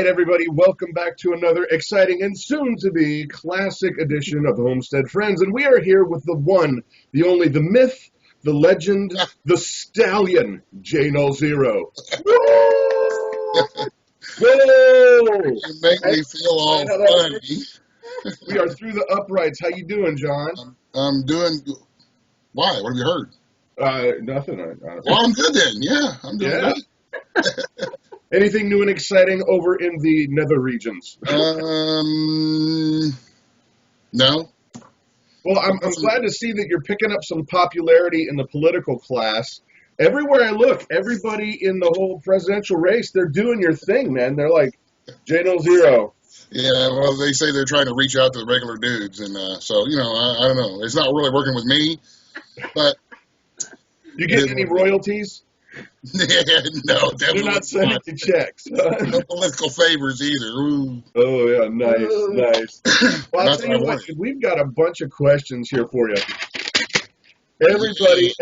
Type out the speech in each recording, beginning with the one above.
right, everybody, welcome back to another exciting and soon-to-be classic edition of Homestead Friends. And we are here with the one, the only, the myth, the legend, the stallion, Jnull0. Whoa! You make me feel all funny. We are through the uprights. How you doing, John? I'm doing. Why? What have you heard? Nothing. Well, I'm good then. Yeah, I'm doing great. Anything new and exciting over in the nether regions? No. Well, I'm glad to see that you're picking up some popularity in the political class. Everywhere I look, everybody in the whole presidential race, they're doing your thing, man. They're like, Jnull0. Yeah, well, they say they're trying to reach out to the regular dudes, and so, I don't know. It's not really working with me, but... You get any royalties? No, definitely They're not sending you checks. No political favors either. Ooh. Oh, yeah, nice. Well, I'll tell you what, we've got a bunch of questions here for you. Everybody,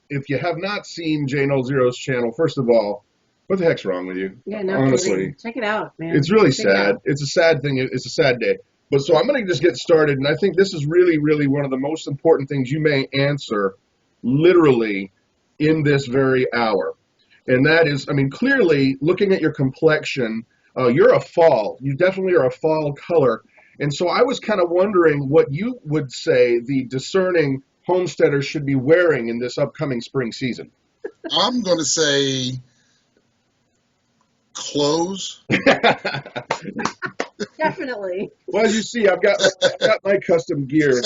if you have not seen Jnull0's channel, first of all, what the heck's wrong with you? Yeah, no, honestly. Check it out, man. It's really sad. It's a sad thing. It's a sad day. But so I'm going to just get started, and I think this is really, really one of the most important things you may answer literally in this very hour. And that is, I mean, clearly, looking at your complexion, you're a fall. You definitely are a fall color. And so I was kind of wondering what you would say the discerning homesteaders should be wearing in this upcoming spring season. I'm going to say clothes. Definitely. Well, as you see, I've got my custom gear.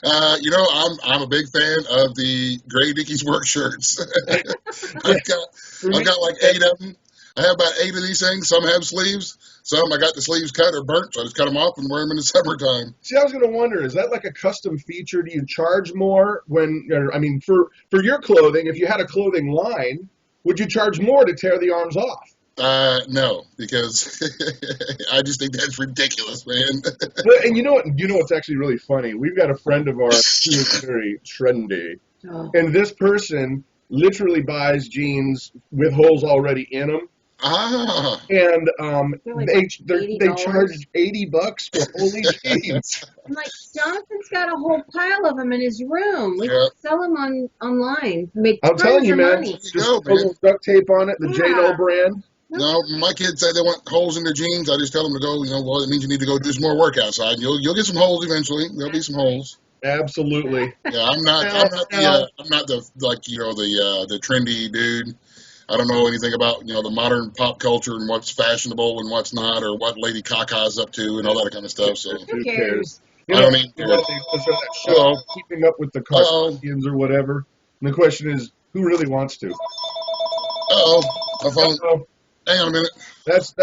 I'm a big fan of the Gray Dickies work shirts. I've got like 8 of them. I have about 8 of these things. Some have sleeves. Some I got the sleeves cut or burnt, so I just cut them off and wear them in the summertime. See, I was going to wonder, is that like a custom feature? Do you charge more for your clothing? If you had a clothing line, would you charge more to tear the arms off? No, because I just think that's ridiculous, man. And you know what? You know what's actually really funny? We've got a friend of ours who is very trendy, and this person literally buys jeans with holes already in them. And they charge $80 for holy jeans. I'm like, Jonathan's got a whole pile of them in his room. We can sell them online. I'm telling you, man. Just put a little duct tape on it, the Jnull brand. No, my kids say they want holes in their jeans. I just tell them to go. Well, it means you need to go do some more work outside. You'll get some holes eventually. There'll be some holes. Absolutely. Yeah, I'm not the trendy dude. I don't know anything about the modern pop culture and what's fashionable and what's not, or what Lady Caca's up to and all that kind of stuff. So who cares? I don't even care. That show, Keeping Up with the Kardashians or whatever. And the question is, who really wants to? My phone. Hang on a minute. That's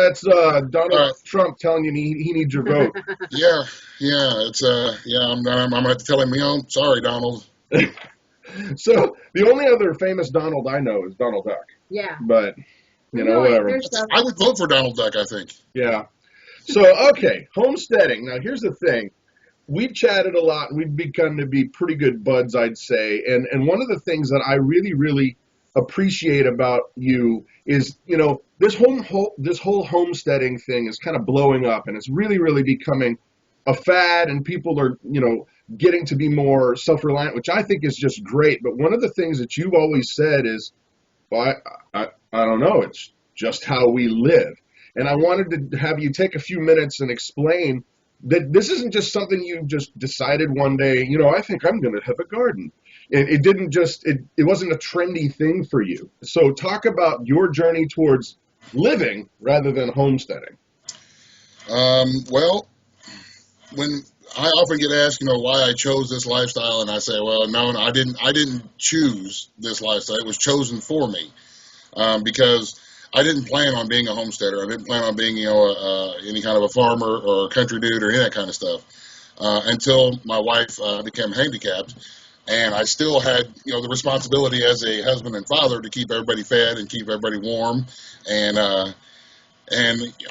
Donald Trump telling you he needs your vote. Yeah. I'm gonna have to tell him. Sorry, Donald. So the only other famous Donald I know is Donald Duck. Yeah. But whatever. I would vote for Donald Duck, I think. Yeah. So okay, homesteading. Now here's the thing. We've chatted a lot. We've begun to be pretty good buds, I'd say. And one of the things that I really, really appreciate about you is, this whole homesteading thing is kind of blowing up, and it's really, really becoming a fad, and people are, getting to be more self-reliant, which I think is just great. But one of the things that you've always said is, well, I don't know, it's just how we live. And I wanted to have you take a few minutes and explain that this isn't just something you just decided one day, I think I'm going to have a garden. It didn't just, it wasn't a trendy thing for you. So talk about your journey towards living rather than homesteading. Well, when I often get asked, why I chose this lifestyle, and I say, well, no, I didn't choose this lifestyle. It was chosen for me, because I didn't plan on being a homesteader. I didn't plan on being, any kind of a farmer or a country dude or any of that kind of stuff, until my wife became handicapped. And I still had, the responsibility as a husband and father to keep everybody fed and keep everybody warm. And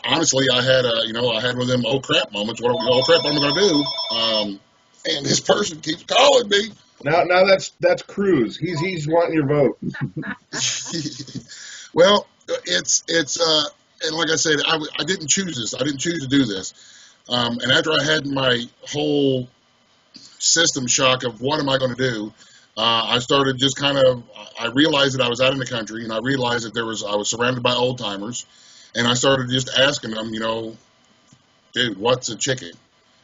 honestly, I had one of them oh crap moments. What am I going to do? And this person keeps calling me. Now that's Cruz. He's wanting your vote. Well, it's and like I said, I didn't choose this. I didn't choose to do this. And after I had my whole system shock of what am I going to do, I started just I realized that I was out in the country, and I realized that I was surrounded by old timers, and I started just asking them, dude, what's a chicken?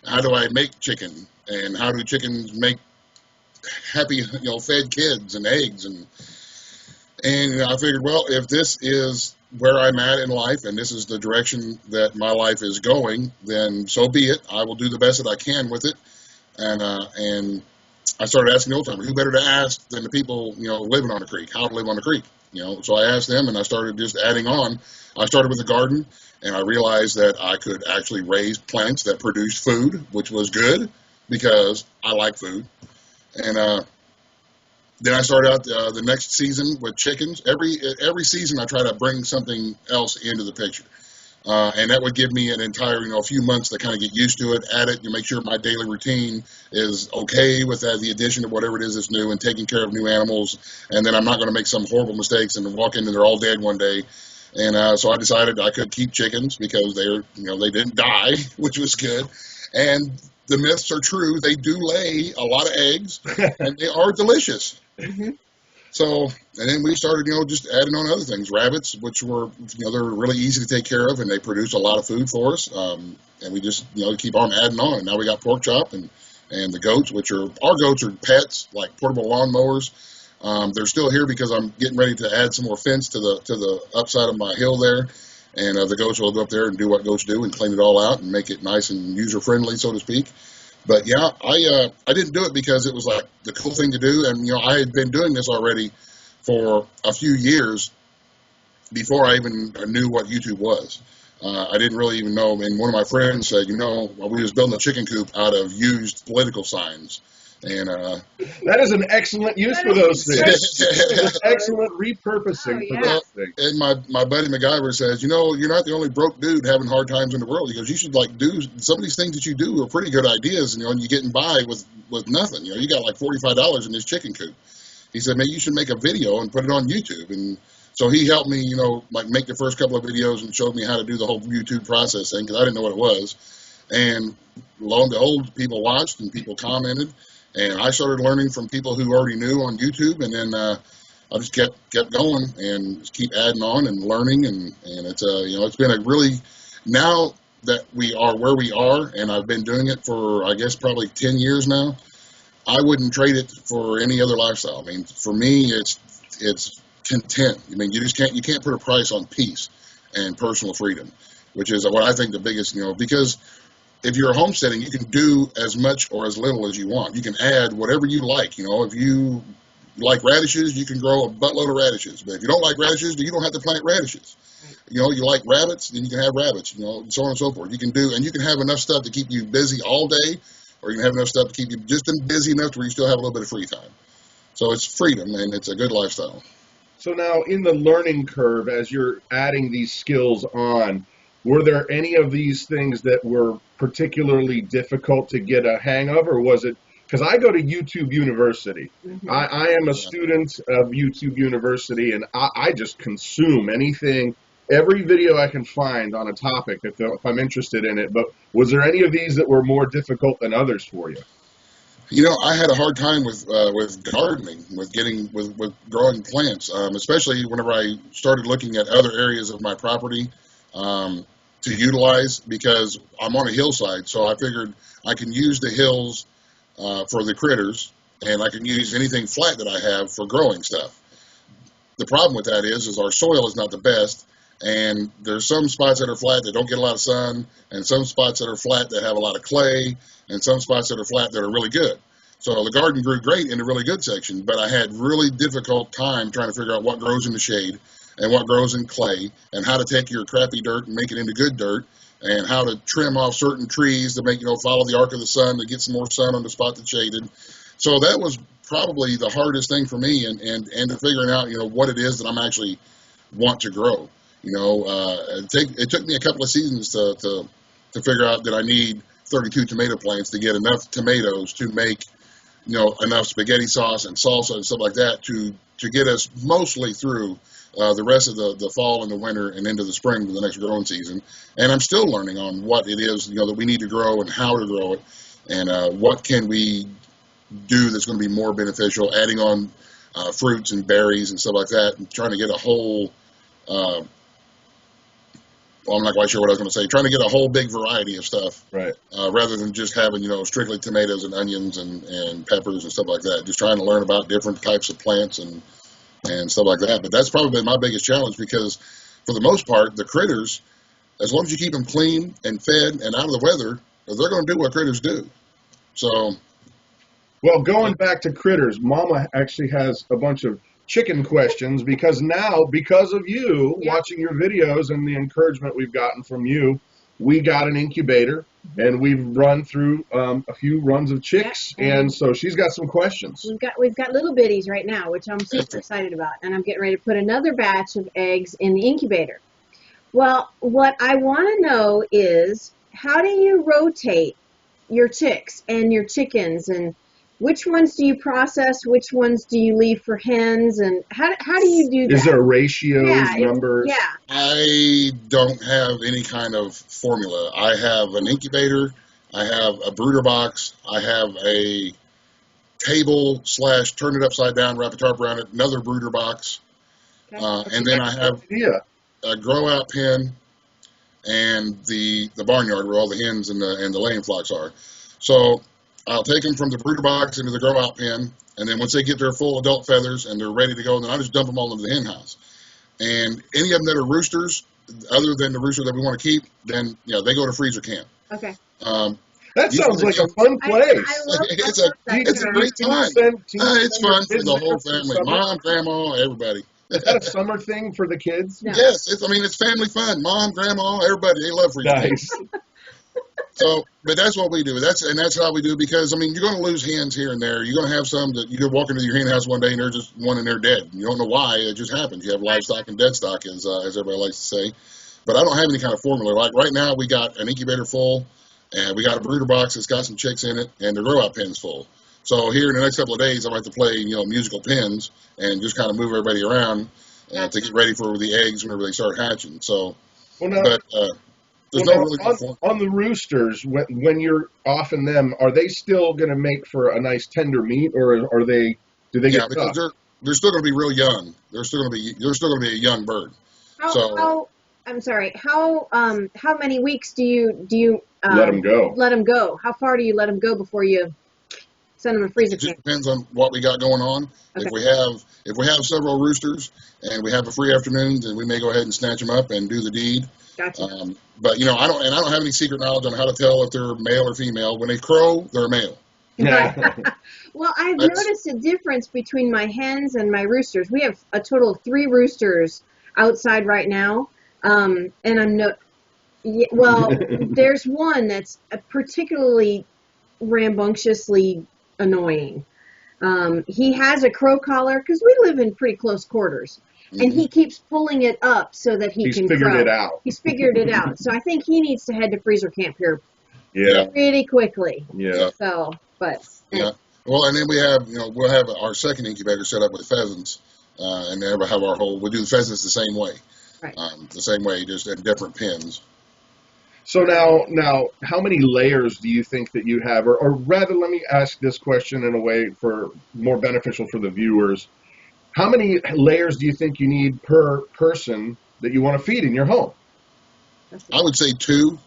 How do I make chicken? And how do chickens make happy, fed kids and eggs? And I figured, well, if this is where I'm at in life and this is the direction that my life is going, then so be it. I will do the best that I can with it. And I started asking the old timers, who better to ask than the people, living on the creek, how to live on the creek. So I asked them, and I started just adding on. I started with a garden, and I realized that I could actually raise plants that produced food, which was good because I like food. And then I started out the next season with chickens. Every season I try to bring something else into the picture. And that would give me an entire, a few months to kind of get used to it, add it, make sure my daily routine is okay with the addition of whatever it is that's new and taking care of new animals. And then I'm not going to make some horrible mistakes and walk in and they're all dead one day. And so I decided I could keep chickens because they didn't die, which was good. And the myths are true. They do lay a lot of eggs, and they are delicious. Mm-hmm. So, and then we started, just adding on other things. Rabbits, which were, they're really easy to take care of, and they produce a lot of food for us. And we just, keep on adding on. And now we got pork chop and the goats, our goats are pets, like portable lawnmowers. They're still here because I'm getting ready to add some more fence to the upside of my hill there. And the goats will go up there and do what goats do and clean it all out and make it nice and user-friendly, so to speak. But yeah, I didn't do it because it was like the cool thing to do, and I had been doing this already for a few years before I even knew what YouTube was. I didn't really even know, and one of my friends said, we was building a chicken coop out of used political signs. And that is an excellent use for those things. It's excellent repurposing for those things. And my buddy MacGyver says, you're not the only broke dude having hard times in the world. He goes, you should do some of these things that you do are pretty good ideas, and you're getting by with nothing. You got like $45 in this chicken coop. He said, maybe you should make a video and put it on YouTube. And so he helped me, make the first couple of videos and showed me how to do the whole YouTube processing because I didn't know what it was. And lo and behold, people watched and people commented. And I started learning from people who already knew on YouTube, and then I just kept going and just keep adding on and learning, and it's it's been a really, now that we are where we are, and I've been doing it for I guess probably 10 years now, I wouldn't trade it for any other lifestyle. I mean, for me, it's content. I mean, you can't put a price on peace and personal freedom, which is what I think the biggest, because if you're homesteading, you can do as much or as little as you want. You can add whatever you like. If you like radishes, you can grow a buttload of radishes. But if you don't like radishes, you don't have to plant radishes. You like rabbits, then you can have rabbits, so on and so forth. You can have enough stuff to keep you busy all day, or you can have enough stuff to keep you just busy enough to where you still have a little bit of free time. So it's freedom, and it's a good lifestyle. So now in the learning curve, as you're adding these skills on, were there any of these things that were particularly difficult to get a hang of, or was it, because I go to YouTube University. Mm-hmm. I am a student of YouTube University, and I just consume anything, every video I can find on a topic if I'm interested in it. But was there any of these that were more difficult than others for you? I had a hard time with gardening, with growing plants, especially whenever I started looking at other areas of my property to utilize, because I'm on a hillside, so I figured I can use the hills for the critters, and I can use anything flat that I have for growing stuff. The problem with that is our soil is not the best, and there's some spots that are flat that don't get a lot of sun, and some spots that are flat that have a lot of clay, and some spots that are flat that are really good. So the garden grew great in the really good section, but I had really difficult time trying to figure out what grows in the shade and what grows in clay, and how to take your crappy dirt and make it into good dirt, and how to trim off certain trees to make, follow the arc of the sun to get some more sun on the spot that's shaded. So that was probably the hardest thing for me, and to figuring out, what it is that I'm actually want to grow. It took me a couple of seasons to figure out that I need 32 tomato plants to get enough tomatoes to make, enough spaghetti sauce and salsa and stuff like that to to get us mostly through the rest of the fall and the winter and into the spring for the next growing season. And I'm still learning on what it is, that we need to grow and how to grow it, and what can we do that's going to be more beneficial, adding on fruits and berries and stuff like that, and trying to get a whole, well, I'm not quite sure what I was going to say, trying to get a whole big variety of stuff, right? Rather than just having, strictly tomatoes and onions and peppers and stuff like that. Just trying to learn about different types of plants and stuff like that. But that's probably been my biggest challenge, because for the most part, the critters, as long as you keep them clean and fed and out of the weather, they're going to do what critters do. So, well, going back to critters, Mama actually has a bunch of chicken questions, because of you watching your videos and the encouragement we've gotten from you, we got an incubator and we've run through a few runs of chicks, and so she's got some questions. We've got little bitties right now, which I'm super excited about, and I'm getting ready to put another batch of eggs in the incubator. Well, what I want to know is, how do you rotate your chicks and your chickens, and which ones do you process? Which ones do you leave for hens? And how do you do that? Is there ratios, numbers? Yeah. I don't have any kind of formula. I have an incubator. I have a brooder box. I have a table / turn it upside down, wrap a tarp around it, another brooder box. Okay. And then I have a grow out pen and the barnyard where all the hens and the laying flocks are. So I'll take them from the brooder box into the grow out pen, and then once they get their full adult feathers and they're ready to go, then I just dump them all into the hen house. And any of them that are roosters, other than the rooster that we want to keep, then they go to freezer camp. Okay. That sounds like a fun place. It's a great time. It's fun for the whole family, mom, grandma, everybody. Is that a summer thing for the kids? No. Yes, it's family fun. Mom, grandma, everybody, they love freezer camp. So, but that's what we do. That's how we do it, because you're going to lose hens here and there. You're going to have some that you could walk into your hen house one day and there's just one and they're dead. You don't know why. It just happens. You have livestock and dead stock, as everybody likes to say. But I don't have any kind of formula. Like right now, we got an incubator full, and we got a brooder box that's got some chicks in it, and the grow out pen's full. So here in the next couple of days, I might have to play musical pins and just kind of move everybody around to get ready for the eggs whenever they start hatching. So, there's no really on the roosters, when you're offing them, are they still going to make for a nice tender meat, or do they get tough? Because they're still going to be real young. They're still going to be a young bird. I'm sorry. How many weeks do you let them go? Let them go. How far do you let them go before you send them to freezer camp? It just depends on what we got going on. Okay. If we have several roosters and we have a free afternoon, then we may go ahead and snatch them up and do the deed. Gotcha. But I don't have any secret knowledge on how to tell if they're male or female. When they crow, they're male. Yeah. Well, I've noticed a difference between my hens and my roosters. We have a total of 3 roosters outside right now, and there's one that's particularly rambunctiously annoying. He has a crow collar, because we live in pretty close quarters. And he keeps pulling it up so that he can figured crow. it out. He's figured it out. So I think he needs to head to freezer camp here pretty quickly. Yeah. So, but. Yeah. Well, and then we'll have our second incubator set up with pheasants, and then we'll do the pheasants the same way. Right. The same way, just in different pens. So now, how many layers do you think that you have? Or rather, let me ask this question in a way for more beneficial for the viewers. How many layers do you think you need per person that you want to feed in your home? I would say 2.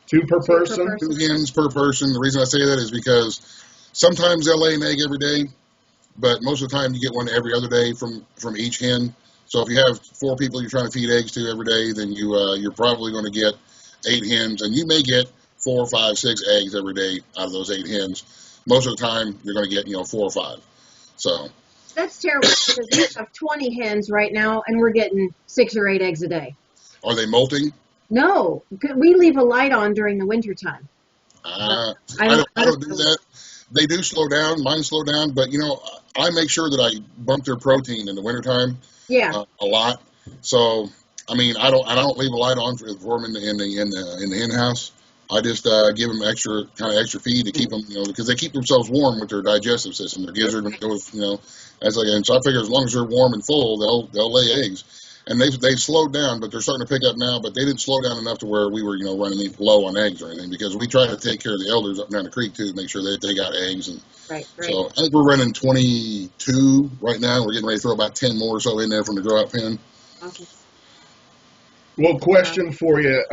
2 per person? 2 hens per person. The reason I say that is because sometimes they'll lay an egg every day, but most of the time you get one every other day from each hen. So if you have 4 people you're trying to feed eggs to every day, then you're probably going to get 8 hens, and you may get 4, 5, 6 eggs every day out of those 8 hens. Most of the time you're going to get 4 or 5. So. That's terrible, because we have 20 hens right now, and we're getting 6 or 8 eggs a day. Are they molting? No, we leave a light on during the winter time. I don't do that. They do slow down. Mine slow down, but I make sure that I bump their protein in the wintertime. Yeah. A lot. So I don't leave a light on for them in the hen house. I just give them extra feed to keep them, because they keep themselves warm with their digestive system. Their gizzard goes, and so I figure as long as they're warm and full, they'll lay eggs. And they've slowed down, but they're starting to pick up now. But they didn't slow down enough to where we were, running low on eggs or anything, because we try to take care of the elders up and down the creek too, to make sure that they got eggs. And right. so I think we're running 22 right now. We're getting ready to throw about 10 more or so in there from the grow out pen. Okay. Well, question for you.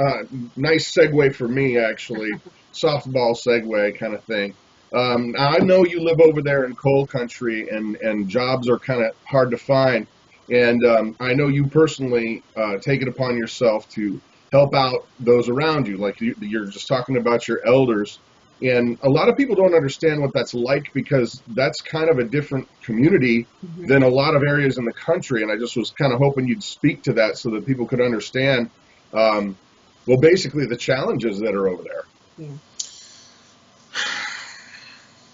Nice segue for me, actually. Softball segue kind of thing. Now I know you live over there in coal country, and jobs are kind of hard to find. And I know you personally take it upon yourself to help out those around you. Like you're just talking about your elders. And a lot of people don't understand what that's like, because that's kind of a different community than a lot of areas in the country. And I just was kind of hoping you'd speak to that so that people could understand, basically the challenges that are over there.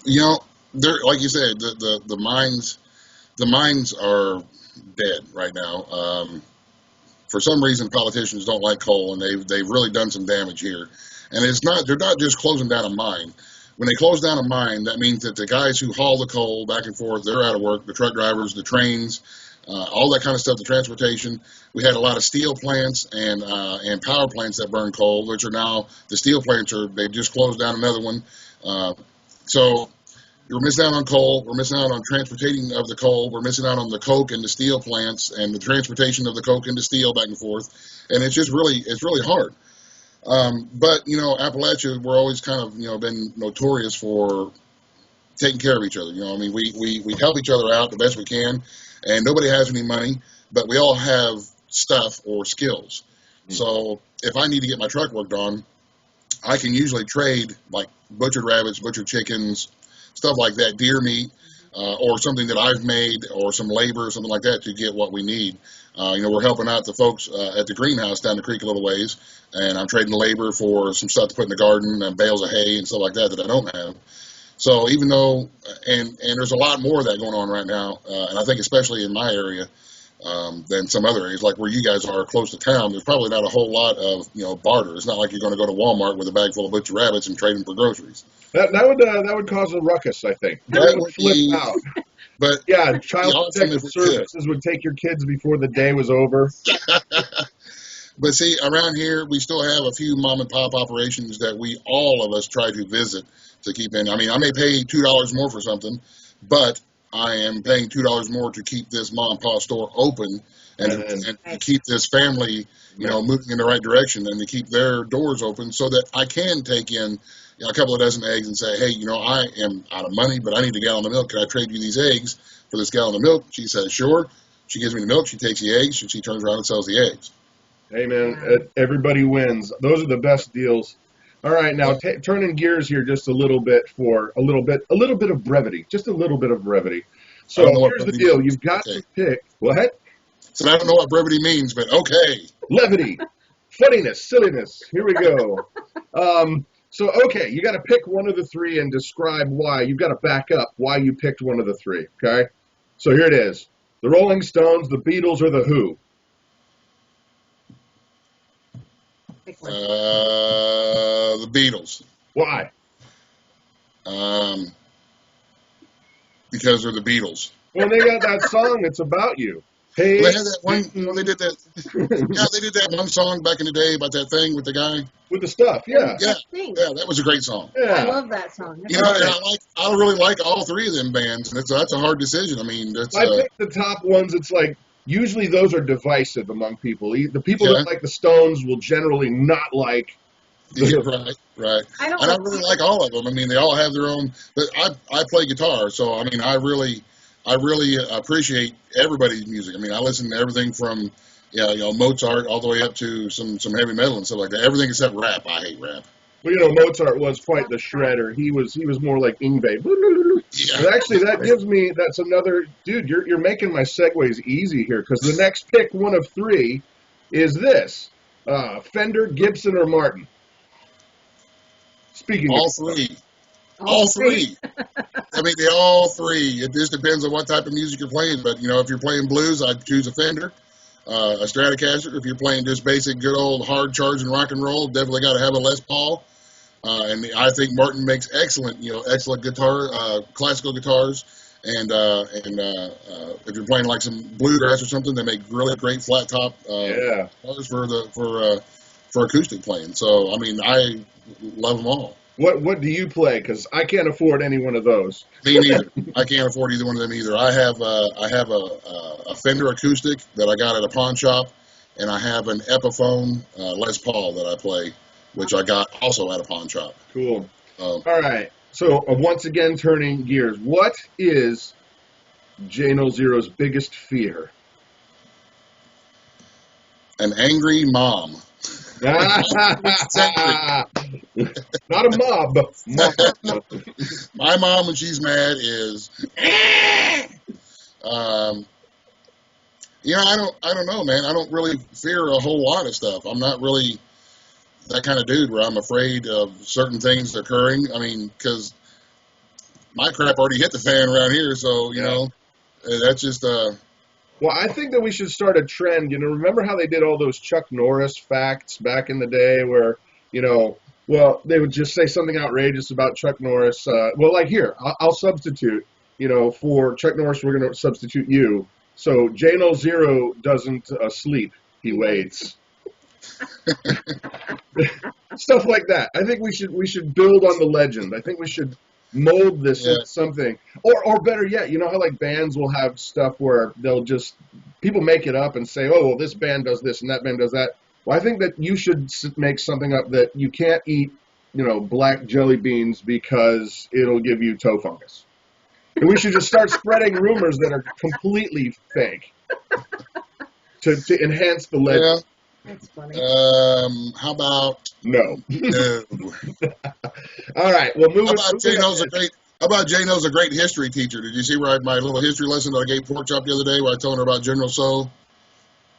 Yeah. They're, like you said, the mines are dead right now. For some reason, politicians don't like coal, and they've really done some damage here. And they're not just closing down a mine. When they close down a mine, that means that the guys who haul the coal back and forth, they're out of work. The truck drivers, the trains, all that kind of stuff, the transportation. We had a lot of steel plants and power plants that burn coal, which are now, the steel plants they've just closed down another one. So we're missing out on coal. We're missing out on transporting of the coal. We're missing out on the coke and the steel plants and the transportation of the coke and the steel back and forth. And it's really hard. But, Appalachia, we're always kind of, been notorious for taking care of each other. We help each other out the best we can, and nobody has any money, but we all have stuff or skills. So if I need to get my truck worked on, I can usually trade like butchered rabbits, butchered chickens, stuff like that, deer meat, or something that I've made, or some labor or something like that to get what we need. We're helping out the folks at the greenhouse down the creek a little ways, and I'm trading labor for some stuff to put in the garden and bales of hay and stuff like that I don't have. So even though, and there's a lot more of that going on right now, and I think especially in my area than some other areas, like where you guys are close to town, there's probably not a whole lot of barter. It's not like you're going to go to Walmart with a bag full of butcher rabbits and trade them for groceries. That would cause a ruckus, I think. That would flip out. But yeah, Child Protective Services would take your kids before the day was over. But see, around here, we still have a few mom and pop operations that all of us try to visit to keep in. I mean, I may pay $2 more for something, but I am paying $2 more to keep this mom and pop store open and to keep this family, moving in the right direction, and to keep their doors open so that I can take in a couple of dozen eggs and say, hey, I am out of money, but I need a gallon of milk. Can I trade you these eggs for this gallon of milk? She says, sure. She gives me the milk. She takes the eggs, and she turns around and sells the eggs. Hey, man, everybody wins. Those are the best deals. All right, now turning gears here just a little bit for a little bit of brevity, just a little bit of brevity. So here's the deal. You've got to pick. What? So I don't know what brevity means, but okay. Levity, funniness, silliness. Here we go. So, okay, you got to pick one of the three and describe why. You've got to back up why you picked one of the three, okay? So here it is. The Rolling Stones, the Beatles, or the Who? The Beatles. Why? Because they're the Beatles. Well, they got that song that's about you. Hey, well, they had that one. They did that. Yeah, they did that one song back in the day about that thing with the guy with the stuff. Yeah, yeah, that was a great song. Yeah. I love that song. And I really like all three of them bands. And that's a hard decision. I mean, I picked the top ones. It's like usually those are divisive among people. The people that like the Stones will generally not like. Yeah, right. I really like all of them. I mean, they all have their own. But I play guitar, so I mean, I really appreciate everybody's music. I mean, I listen to everything from Mozart all the way up to some heavy metal and stuff like that. Everything except rap. I hate rap. Well, Mozart was quite the shredder. He was more like Yngwie. Yeah. But actually, that's another dude. You're making my segues easy here, because the next pick, one of three, is this: Fender, Gibson, or Martin. Speaking all of three. All three. I mean, all three. It just depends on what type of music you're playing. But, if you're playing blues, I'd choose a Fender, a Stratocaster. If you're playing just basic, good old hard charging rock and roll, definitely got to have a Les Paul. And I think Martin makes excellent guitar, classical guitars. And if you're playing like some bluegrass or something, they make really great flat top guitars for acoustic playing. So I mean, I love them all. What do you play? Because I can't afford any one of those. Me neither. I can't afford either one of them either. I have a Fender acoustic that I got at a pawn shop, and I have an Epiphone Les Paul that I play, which I got also at a pawn shop. Cool. All right. So once again, turning gears, what is Jnull0's biggest fear? An angry mom. Not a mob, but mom. My mom, when she's mad, is. I don't know, man. I don't really fear a whole lot of stuff. I'm not really that kind of dude where I'm afraid of certain things occurring. I mean, because my crap already hit the fan around here, so you know, that's just. Well, I think that we should start a trend. You know, remember how they did all those Chuck Norris facts back in the day, where they would just say something outrageous about Chuck Norris. Like here, I'll substitute. For Chuck Norris, we're going to substitute you. So Jnull0 doesn't sleep; he waits. Stuff like that. I think we should build on the legend. I think we should mold this into something, or better yet, you know how like bands will have stuff where people make it up and say, oh, well, this band does this and that band does that. Well, I think that you should make something up that you can't eat, black jelly beans because it'll give you toe fungus. And we should just start spreading rumors that are completely fake to enhance the legend. Yeah. That's funny. How about no? No. All right. Well, How about Jnull's a great history teacher? Did you see my little history lesson that I gave Pork Chop the other day, where I told her about Jnull0?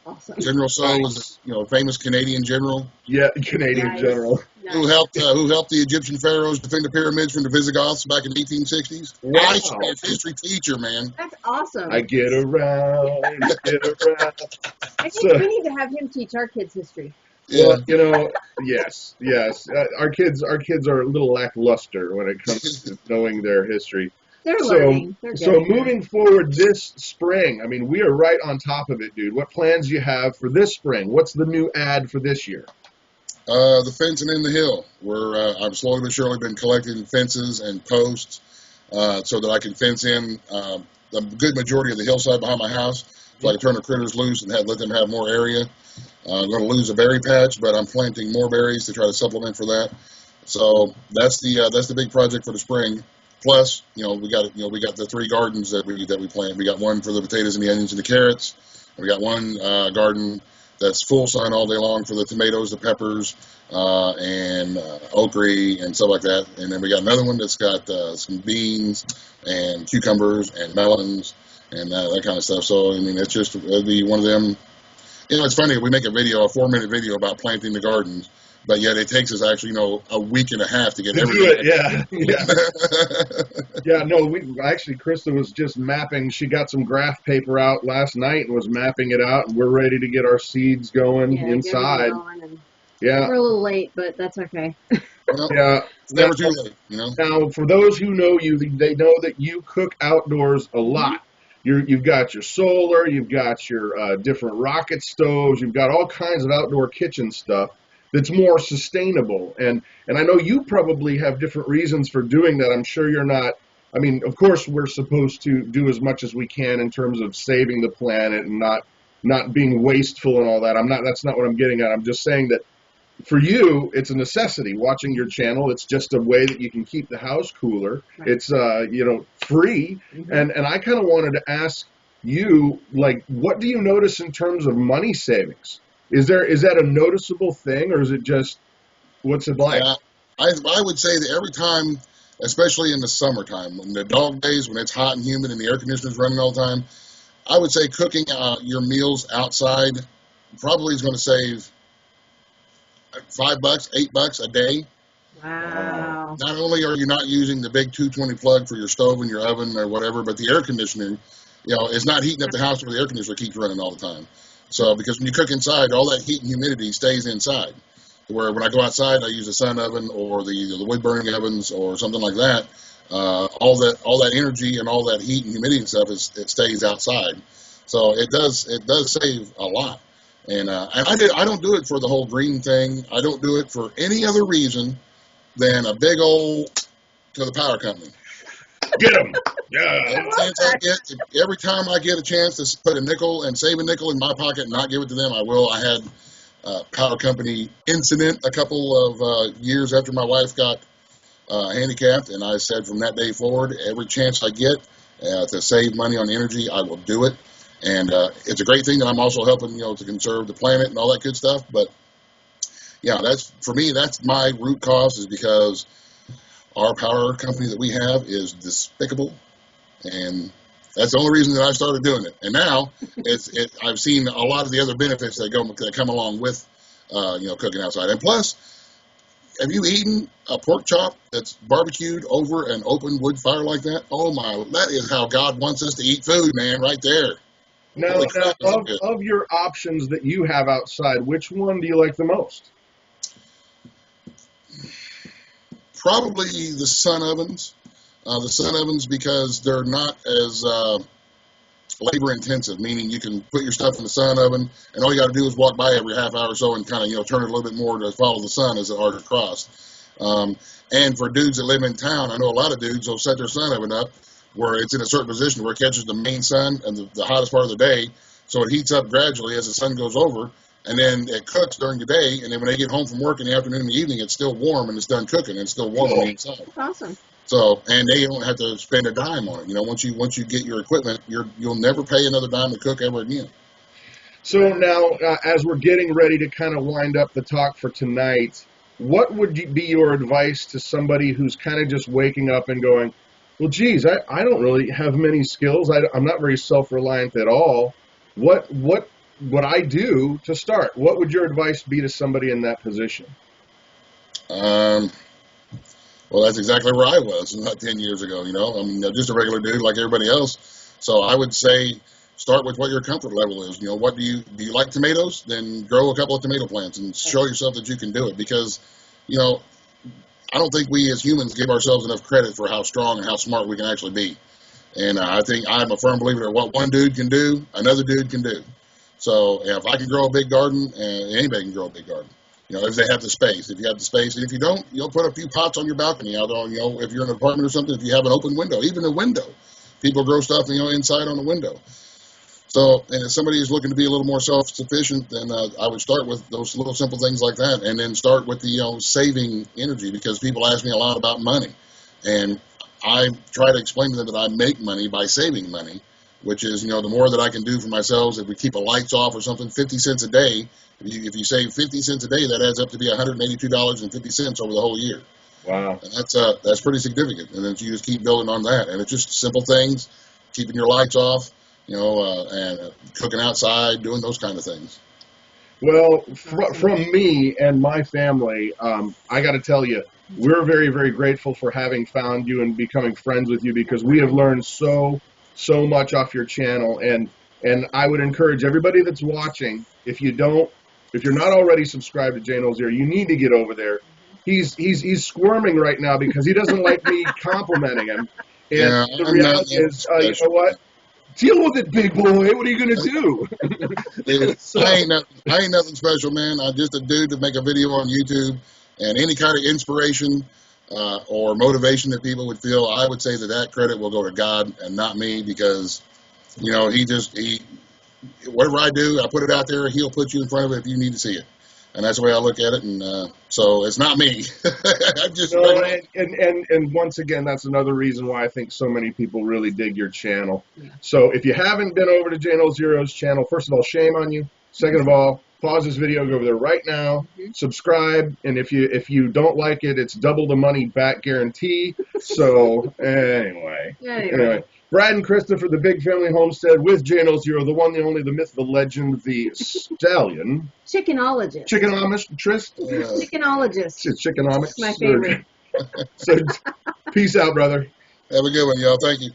Awesome. Jnull0 was a famous Canadian general. Yeah, Canadian general. Who helped the Egyptian pharaohs defend the pyramids from the Visigoths back in the 1860s. Wow. I should be a history teacher, man. That's awesome. I get around. I think we need to have him teach our kids history. Yeah. Well, yes. Our kids are a little lackluster when it comes to knowing their history. They're learning. They're so moving forward this spring, I mean, we are right on top of it, dude. What plans do you have for this spring? What's the new ad for this year? The fencing in the hill, where I've slowly but surely been collecting fences and posts so that I can fence in the good majority of the hillside behind my house, so I can turn the critters loose and let them have more area. I'm going to lose a berry patch, but I'm planting more berries to try to supplement for that. So that's the big project for the spring. Plus, we got the 3 gardens that we plant. We got one for the potatoes and the onions and the carrots. We got one garden that's full sun all day long for the tomatoes, the peppers, and okra and stuff like that. And then we got another one that's got some beans and cucumbers and melons and that kind of stuff. So, I mean, it'll be one of them. It's funny, we make a 4-minute video about planting the gardens, but yet it takes us actually, a week and a half to get everything. Yeah. Christa was just mapping. She got some graph paper out last night and was mapping it out, and we're ready to get our seeds going inside. We're a little late, but that's okay. Well, it's never too late, Now, for those who know you, they know that you cook outdoors a lot. You've got your solar, you've got your different rocket stoves, you've got all kinds of outdoor kitchen stuff that's more sustainable. And I know you probably have different reasons for doing that. I'm sure you're not. I mean, of course, we're supposed to do as much as we can in terms of saving the planet and not being wasteful and all that. That's not what I'm getting at. I'm just saying that for you, it's a necessity. Watching your channel, it's just a way that you can keep the house cooler. Right. It's free. Mm-hmm. And I kind of wanted to ask you, like, what do you notice in terms of money savings? Is that a noticeable thing, or is it just, what's it like? I would say that every time, especially in the summertime, in the dog days when it's hot and humid and the air conditioner's running all the time, I would say cooking your meals outside probably is going to save $5, $8 a day. Wow. Not only are you not using the big 220 plug for your stove and your oven or whatever, but the air conditioner, is not heating up the house where the air conditioner keeps running all the time. So, because when you cook inside, all that heat and humidity stays inside. where when I go outside, I use the sun oven or the wood burning ovens or something like that. All that energy and all that heat and humidity and stuff it stays outside. So it does save a lot. And I don't do it for the whole green thing. I don't do it for any other reason than a big old to the power company. Get them. Yeah. Every time I get a chance to put a nickel and save a nickel in my pocket and not give it to them, I will. I had a power company incident a couple of years after my wife got handicapped, and I said from that day forward, every chance I get to save money on energy, I will do it. And it's a great thing that I'm also helping, to conserve the planet and all that good stuff. But yeah, for me, that's my root cause, is because our power company that we have is despicable, and that's the only reason that I started doing it. And now I've seen a lot of the other benefits that come along with cooking outside. And plus, have you eaten a pork chop that's barbecued over an open wood fire like that? Oh my, that is how God wants us to eat food, man, right there. Now, of your options that you have outside, which one do you like the most? Probably the sun ovens. The sun ovens, because they're not as labor intensive, meaning you can put your stuff in the sun oven and all you got to do is walk by every half hour or so and kind of turn it a little bit more to follow the sun as it arcs across. And for dudes that live in town, I know a lot of dudes will set their sun oven up where it's in a certain position where it catches the main sun and the hottest part of the day, so it heats up gradually as the sun goes over, and then it cooks during the day, and then when they get home from work in the afternoon and the evening, it's still warm and it's done cooking and it's still warm on the inside. That's awesome. So, and they don't have to spend a dime on it. Once you get your equipment, you'll never pay another dime to cook ever again. So now, as we're getting ready to kind of wind up the talk for tonight, what would be your advice to somebody who's kind of just waking up and going, well, geez, I don't really have many skills. I'm not very self-reliant at all. What would I do to start? What would your advice be to somebody in that position? Well, that's exactly where I was about 10 years ago, I'm just a regular dude like everybody else. So I would say start with what your comfort level is. What do you like tomatoes? Then grow a couple of tomato plants and show yourself that you can do it, because, I don't think we as humans give ourselves enough credit for how strong and how smart we can actually be. And I think I'm a firm believer that what one dude can do, another dude can do. So if I can grow a big garden, anybody can grow a big garden. If they have the space. If you have the space, and if you don't, you'll put a few pots on your balcony. Although, if you're in an apartment or something, if you have an open window, even a window, people grow stuff, inside on the window. So, and if somebody is looking to be a little more self-sufficient, then I would start with those little simple things like that, and then start with the saving energy, because people ask me a lot about money, and I try to explain to them that I make money by saving money, which is, the more that I can do for myself. If we keep the lights off or something, 50 cents a day. If you save 50 cents a day, that adds up to be $182.50 over the whole year. Wow. And that's pretty significant. And then you just keep building on that. And it's just simple things, keeping your lights off, and cooking outside, doing those kind of things. Well, from me and my family, I got to tell you, we're very, very grateful for having found you and becoming friends with you, because we have learned so much off your channel. And I would encourage everybody that's watching, if you're not already subscribed to Jnull0, you need to get over there. He's squirming right now because he doesn't like me complimenting him. And the reality is, you know what? Deal with it, big boy. What are you gonna do? I ain't nothing special, man. I'm just a dude to make a video on YouTube, and any kind of inspiration or motivation that people would feel, I would say that credit will go to God and not me, because whatever I do, I put it out there. He'll put you in front of it if you need to see it. And that's the way I look at it. And so it's not me. I'm just and once again, that's another reason why I think so many people really dig your channel. Yeah. So if you haven't been over to Jnull0's channel, first of all, shame on you. Second of all, pause this video, go over there right now, subscribe, and if you don't like it, it's double the money back guarantee. So anyway. Brad and Christa for the Big Family Homestead with Jnull0, the one, the only, the myth, the legend, the stallion. Chickenologist. Chickenologist. Chickenologist. My favorite. So, peace out, brother. Have a good one, y'all. Thank you.